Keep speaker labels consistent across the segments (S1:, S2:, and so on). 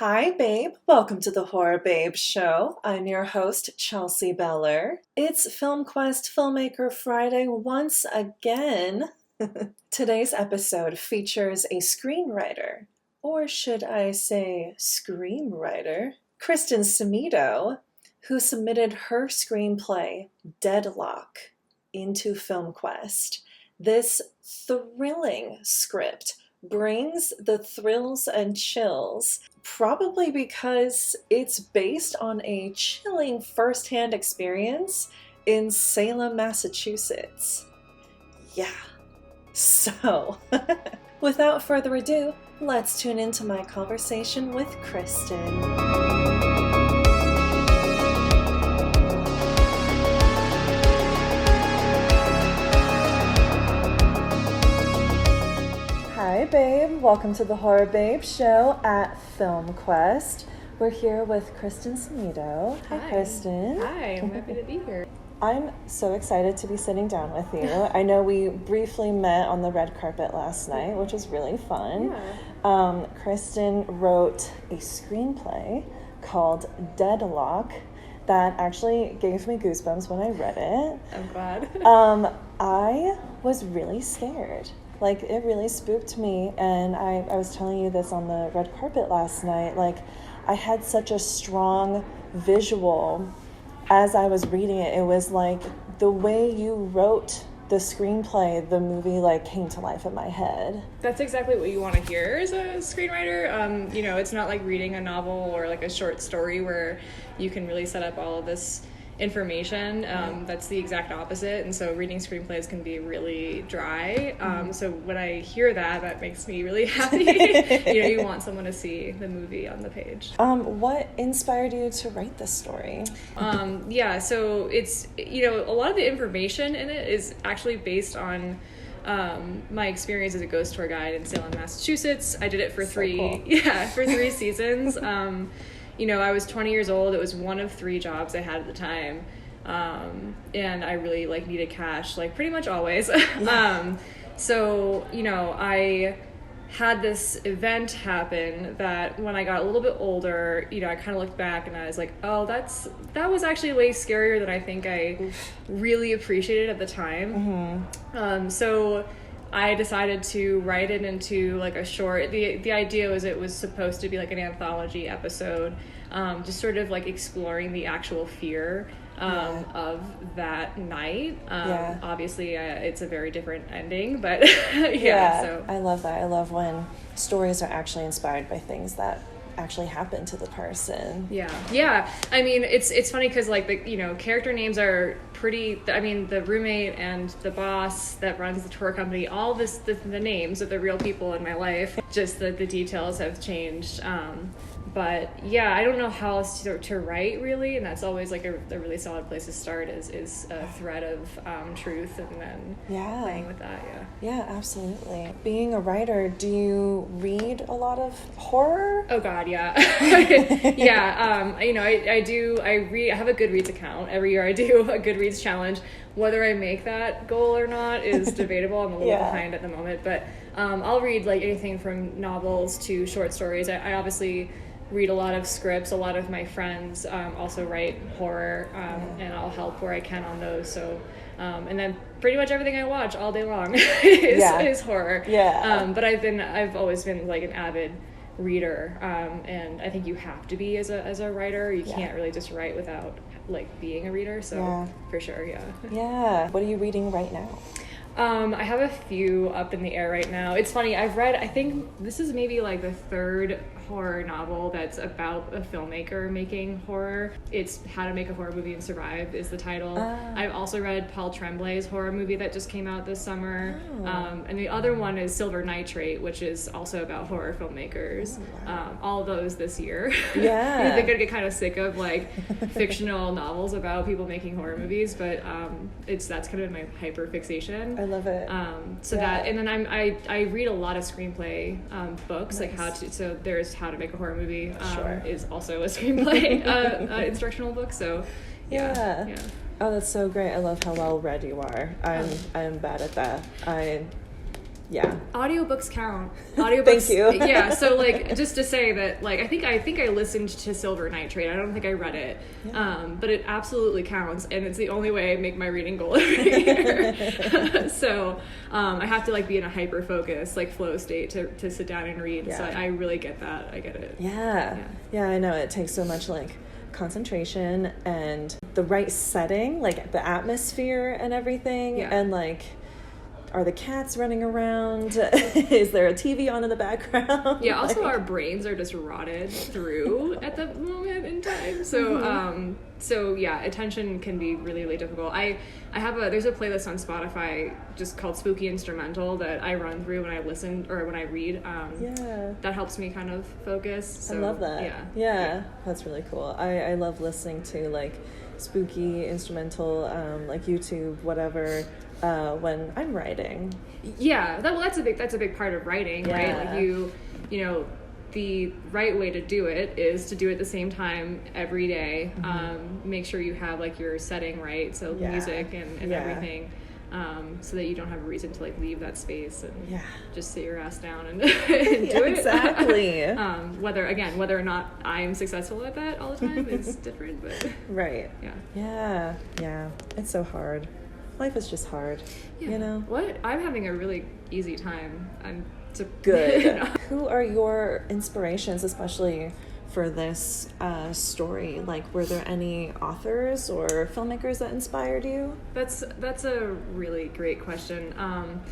S1: Hi, babe. Welcome to the Horror Babe Show. I'm your host, Chelsea Beller. It's FilmQuest Filmmaker Friday once again. Today's episode features a screenwriter, or should I say screamwriter, Kristen Semedo, who submitted her screenplay, Deadlock, into FilmQuest. This thrilling script brings the thrills and chills, probably because it's based on a chilling first-hand experience in Salem, Massachusetts. Yeah. So, without further ado, let's tune into my conversation with Kristen. Hi, babe. Welcome to the Horror Babe Show at FilmQuest. We're here with Kristen Semedo. Hi, Kristen.
S2: Hi, I'm happy to be here.
S1: I'm so excited to be sitting down with you. I know we briefly met on the red carpet last night, which was really fun.
S2: Yeah.
S1: Kristen wrote a screenplay called Deadlock that actually gave me goosebumps when I read it.
S2: I'm glad.
S1: I was really scared. Like, it really spooked me, and I was telling you this on the red carpet last night. Like, I had such a strong visual as I was reading it. It was like the way you wrote the screenplay, the movie like came to life in my head.
S2: That's exactly what you want to hear as a screenwriter. It's not like reading a novel or like a short story where you can really set up all of this information. That's the exact opposite, and so reading screenplays can be really dry. So when I hear that makes me really happy. You want someone to see the movie on the page.
S1: What inspired you to write this story?
S2: So it's, a lot of the information in it is actually based on my experience as a ghost tour guide in Salem, Massachusetts. I did it for three seasons. I was 20 years old. It was one of 3 jobs I had at the time. And I really needed cash, pretty much always. So, I had this event happen that when I got a little bit older, I kind of looked back and I was like, oh, that was actually way scarier than I think I really appreciated at the time. So I decided to write it into a short. The idea was it was supposed to be an anthology episode, just sort of exploring the actual fear of that night. Obviously, it's a very different ending, but So
S1: I love that. I love when stories are actually inspired by things that actually happen to the person.
S2: Yeah. I mean, it's funny because the character names are pretty. I mean, the roommate and the boss that runs the tour company, all the names of the real people in my life. Just that the details have changed. But yeah, I don't know how else to write really, and that's always a really solid place to start is a thread of truth, and then playing with that.
S1: Yeah, absolutely. Being a writer, do you read a lot of horror?
S2: Oh God, yeah. I do. I have a Goodreads account. Every year I do a Goodreads challenge. Whether I make that goal or not is debatable. I'm a little behind at the moment, but I'll read anything from novels to short stories. I obviously read a lot of scripts. A lot of my friends also write horror, and I'll help where I can on those. So, and then pretty much everything I watch all day long is horror. But I've always been an avid reader, and I think you have to be as a writer. You can't really just write without being a reader. So for sure,
S1: What are you reading right now?
S2: I have a few up in the air right now. It's funny, I think this is maybe the 3rd horror novel that's about a filmmaker making horror. It's How to Make a Horror Movie and Survive is the title. I've also read Paul Tremblay's horror movie that just came out this summer. And the other one is Silver Nitrate, which is also about horror filmmakers. All of those this year. I think I'd get kind of sick of fictional novels about people making horror movies, but that's kind of my hyper fixation.
S1: I love it.
S2: That, and then I read a lot of screenplay books, so there's How to Make a Horror Movie is also a screenplay instructional book. So yeah.
S1: Oh, that's so great. I love how well read you are. I'm bad at that. Yeah.
S2: Audiobooks count. Audiobooks.
S1: Thank you.
S2: Yeah. So like, just to say that, like, I think I listened to Silver Nitrate. I don't think I read it, but it absolutely counts, and it's the only way I make my reading goal every year. So I have to like be in a hyper focus, like flow state to sit down and read.
S1: Yeah.
S2: So I really get that. I get it.
S1: Yeah. I know it takes so much like concentration and the right setting, like the atmosphere and everything, and like, are the cats running around? Is there a TV on in the background?
S2: Yeah, also our brains are just rotted through at the moment in time. So so yeah, attention can be really, really difficult. There's a playlist on Spotify just called Spooky Instrumental that I run through when I listen or when I read. That helps me kind of focus. So,
S1: I love that. Yeah. That's really cool. I love listening to like spooky instrumental, like YouTube, whatever, when I'm writing.
S2: Yeah, that's a big part of writing, right? Like you know, the right way to do it is to do it at the same time every day. Make sure you have like your setting right, so music and everything, so that you don't have a reason to like leave that space and just sit your ass down and, and do it.
S1: Exactly.
S2: Whether or not I'm successful at that all the time is different, but
S1: right. Yeah. It's so hard. Life is just hard, you know?
S2: What? I'm having a really easy time.
S1: Good. Who are your inspirations, especially for this story? Like, were there any authors or filmmakers that inspired you?
S2: That's a really great question.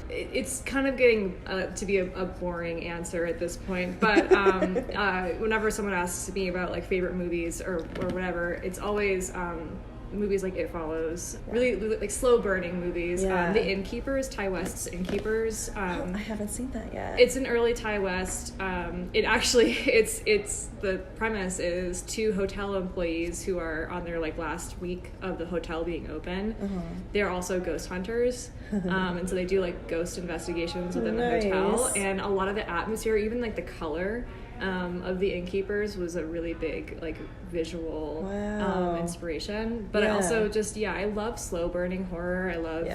S2: It's kind of getting to be a boring answer at this point, but whenever someone asks me about like favorite movies or whatever, it's always movies like It Follows, really like slow burning movies. The Innkeepers, Ty West's Innkeepers.
S1: I haven't seen that yet.
S2: It's an early Ty West. It actually, it's the premise is two hotel employees who are on their like last week of the hotel being open. They're also ghost hunters, and so they do like ghost investigations within the hotel. And a lot of the atmosphere, even like the color of the Innkeepers, was a really big like visual inspiration. But I also just I love slow burning horror. I love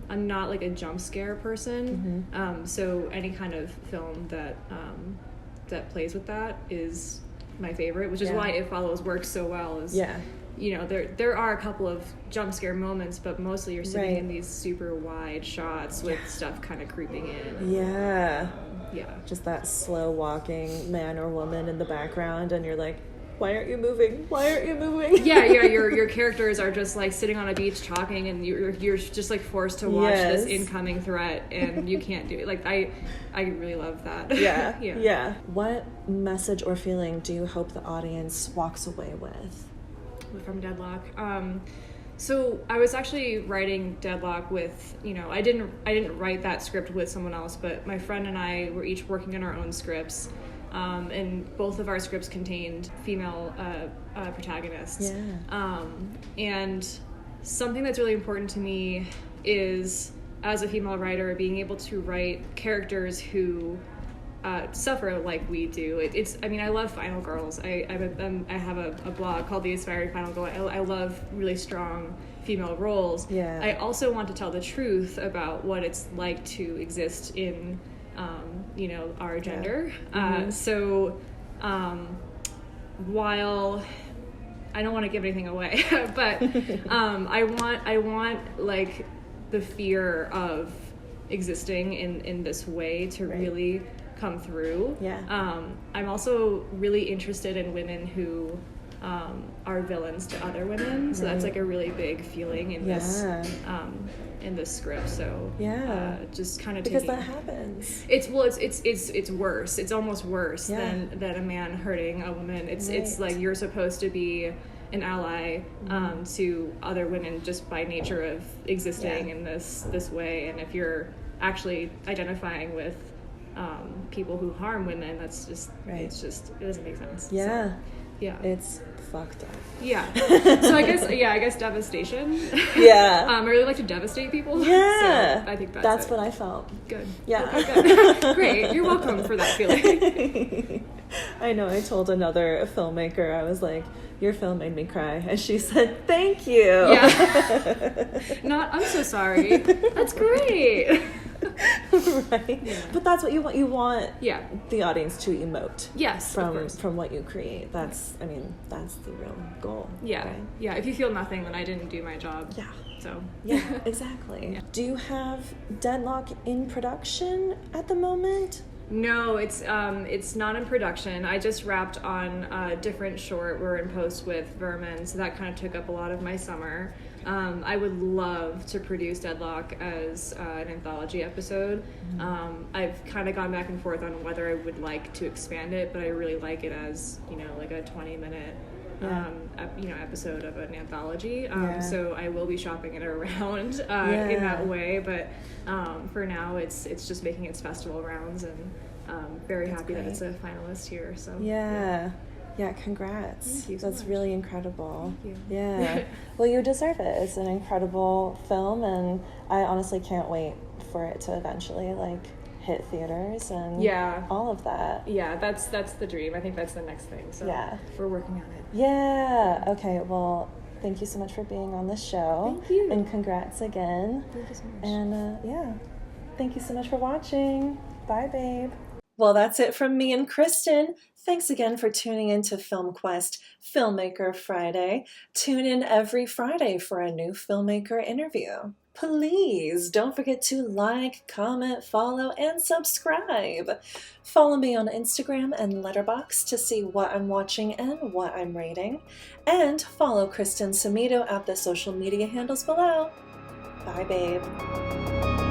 S2: I'm not like a jump scare person, so any kind of film that plays with that is my favorite, which is why It Follows works so well. You know, there are a couple of jump scare moments, but mostly you're sitting in these super wide shots with stuff kind of creeping in. Just that slow walking man or woman in the background, and you're like, why aren't you moving? Your characters are just like sitting on a beach talking, and you're just like forced to watch this incoming threat, and you can't do it. Like I really love that.
S1: What message or feeling do you hope the audience walks away with
S2: from Deadlock? So I was actually writing Deadlock with, I didn't write that script with someone else, but my friend and I were each working on our own scripts, and both of our scripts contained female protagonists. And something that's really important to me is, as a female writer, being able to write characters who suffer like we do. I love Final Girls. I have a blog called The Aspiring Final Girl. I love really strong female roles. I also want to tell the truth about what it's like to exist in, our gender. So while I don't want to give anything away, but I want like the fear of existing in this way to really come through. I'm also really interested in women who are villains to other women, so that's like a really big feeling in this script. So just kind of
S1: because that happens.
S2: It's worse. It's almost worse than a man hurting a woman. It's like you're supposed to be an ally to other women just by nature of existing in this way, and if you're actually identifying with people who harm women, that's just it doesn't make sense. It's
S1: fucked up.
S2: So I guess devastation. I really like to devastate people. So I think that's
S1: what I felt.
S2: Good.
S1: Okay,
S2: good. Great, you're welcome for that feeling.
S1: I know, I told another filmmaker, I was like, your film made me cry, and she said, thank you.
S2: I'm so sorry. That's great.
S1: Right?
S2: Yeah.
S1: But that's what you want. You want
S2: Yeah.
S1: the audience to emote.
S2: Yes, of course.
S1: From what you create. That's that's the real goal.
S2: Yeah.
S1: Right?
S2: Yeah. If you feel nothing, then I didn't do my job.
S1: Yeah.
S2: So.
S1: Yeah, exactly.
S2: Yeah.
S1: Do you have Deadlock in production at the moment?
S2: No, it's not in production. I just wrapped on a different short. We're in post with Vermin, so that kind of took up a lot of my summer. I would love to produce Deadlock as an anthology episode. I've kind of gone back and forth on whether I would like to expand it, but I really like it as, like a 20-minute episode of an anthology. So I will be shopping it around in that way, but for now it's just making its festival rounds, and very happy that it's a finalist here. So
S1: yeah, congrats.
S2: Thank you so
S1: That's
S2: much.
S1: really incredible.
S2: Thank you.
S1: Yeah. Well, you deserve it. It's an incredible film, and I honestly can't wait for it to eventually hit theaters and all of that.
S2: Yeah, that's the dream. I think that's the next thing. So we're working on it.
S1: Yeah. Okay. Well, thank you so much for being on the show.
S2: Thank you.
S1: And congrats again.
S2: Thank you so much.
S1: And thank you so much for watching. Bye, babe. Well, that's it from me and Kristen. Thanks again for tuning in to FilmQuest Filmmaker Friday. Tune in every Friday for a new filmmaker interview. Please don't forget to like, comment, follow, and subscribe. Follow me on Instagram and Letterboxd to see what I'm watching and what I'm rating. And follow Kristen Semedo at the social media handles below. Bye, babe.